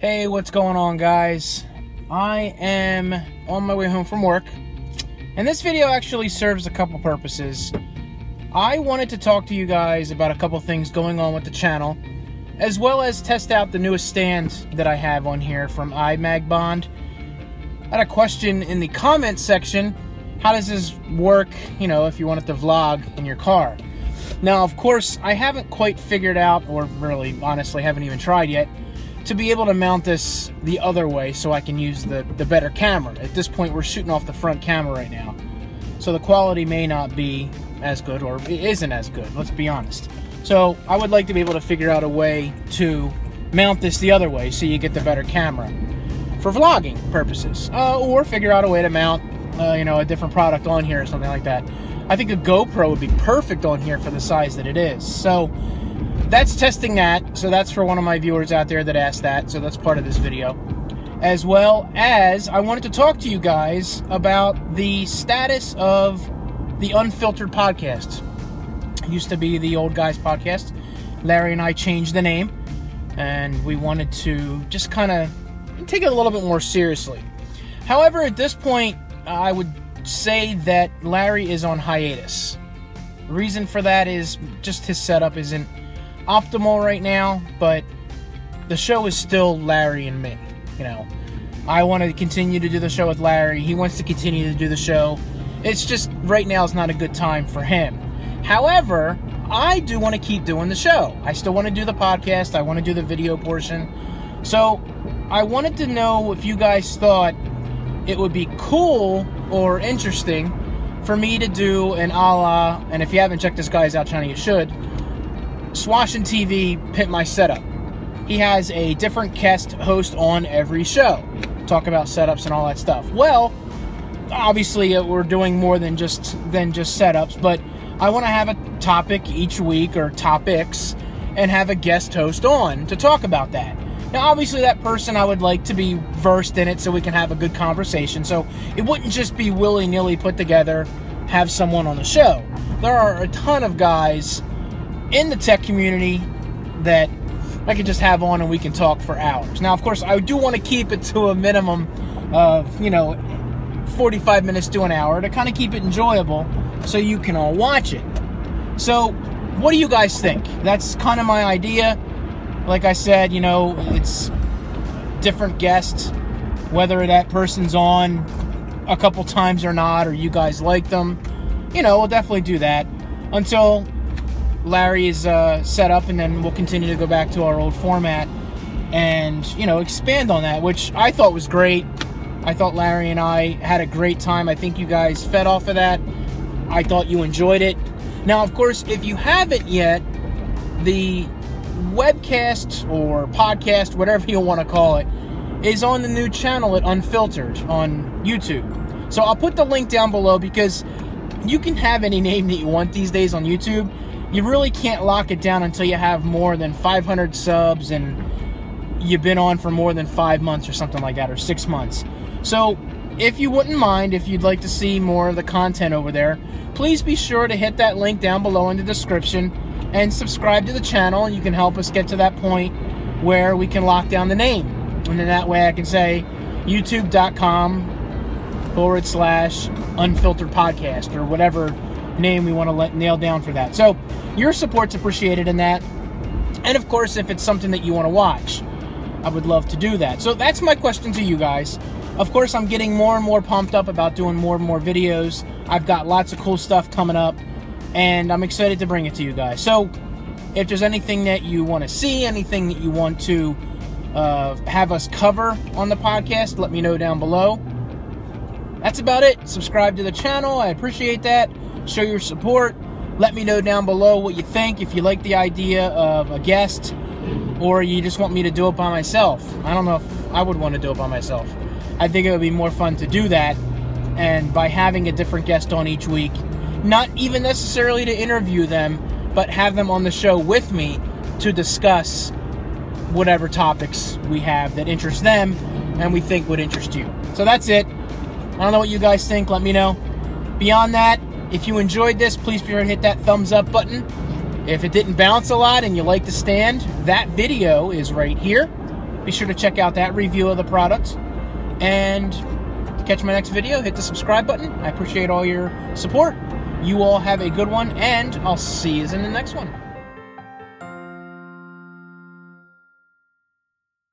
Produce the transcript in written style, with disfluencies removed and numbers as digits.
Hey, what's going on, guys? I am on my way home from work, and this video actually serves a couple purposes. I wanted to talk to you guys about a couple things going on with the channel, as well as test out the newest stand that I have on here from iMagBond. I had a question in the comments section. How does this work, if you want it to vlog in your car? Now, of course, I haven't quite figured out, or really, honestly, haven't even tried yet, to be able to mount this the other way so I can use the better camera. At this point, we're shooting off the front camera right now, so the quality may not be as good, or it isn't as good, let's be honest. So I would like to be able to figure out a way to mount this the other way so you get the better camera for vlogging purposes, or figure out a way to mount a different product on here or something like that. I think a GoPro would be perfect on here for the size that it is. So that's testing that. So that's for one of my viewers out there that asked that. So that's part of this video. As well as I wanted to talk to you guys about the status of the Unfiltered podcast. It used to be the Old Guys podcast. Larry and I changed the name, and we wanted to just kind of take it a little bit more seriously. However, at this point, I would say that Larry is on hiatus. The reason for that is just his setup isn't optimal right now, but the show is still Larry and me. I want to continue to do the show with Larry. He wants to continue to do the show. It's just right now is not a good time for him. However, I do want to keep doing the show. I still want to do the podcast. I want to do the video portion. So I wanted to know if you guys thought it would be cool or interesting for me to do an and if you haven't checked this guy's out channel, you should, Swashin TV Pimp My Setup. He has a different guest host on every show, talk about setups and all that stuff. Well, obviously we're doing more than just setups, but I want to have a topic each week, or topics, and have a guest host on to talk about that. Now, obviously, that person I would like to be versed in it so we can have a good conversation. So it wouldn't just be willy-nilly put together, have someone on the show. There are a ton of guys in the tech community that I could just have on and we can talk for hours. Now, of course, I do want to keep it to a minimum of, 45 minutes to an hour to kind of keep it enjoyable so you can all watch it. So what do you guys think? That's kind of my idea. Like I said, it's different guests, whether that person's on a couple times or not, or you guys like them, we'll definitely do that until Larry is set up, and then we'll continue to go back to our old format and, expand on that, which I thought was great. I thought Larry and I had a great time. I think you guys fed off of that. I thought you enjoyed it. Now, of course, if you haven't yet, the webcast or podcast, whatever you want to call it, is on the new channel at Unfiltered on YouTube. So I'll put the link down below, because you can have any name that you want these days on YouTube. You really can't lock it down until you have more than 500 subs and you've been on for more than 5 months or something like that, or 6 months. So if you wouldn't mind, if you'd like to see more of the content over there, please be sure to hit that link down below in the description and subscribe to the channel, and you can help us get to that point where we can lock down the name. And then that way I can say youtube.com/unfiltered podcast, or whatever name we want to nail down for that. So your support's appreciated in that. And of course, if it's something that you want to watch, I would love to do that. So that's my question to you guys. Of course, I'm getting more and more pumped up about doing more and more videos. I've got lots of cool stuff coming up, and I'm excited to bring it to you guys. So if there's anything that you want to see, anything that you want to have us cover on the podcast, let me know down below. That's about it. Subscribe to the channel. I appreciate that. Show your support. Let me know down below what you think, if you like the idea of a guest, or you just want me to do it by myself. I don't know if I would want to do it by myself. I think it would be more fun to do that, and by having a different guest on each week, not even necessarily to interview them, but have them on the show with me to discuss whatever topics we have that interest them and we think would interest you. So that's it. I don't know what you guys think. Let me know. Beyond that, if you enjoyed this, please be sure to hit that thumbs up button. If it didn't bounce a lot and you like the stand, that video is right here. be sure to check out that review of the product. And to catch my next video, hit the subscribe button. I appreciate all your support. You all have a good one, and I'll see you in the next one.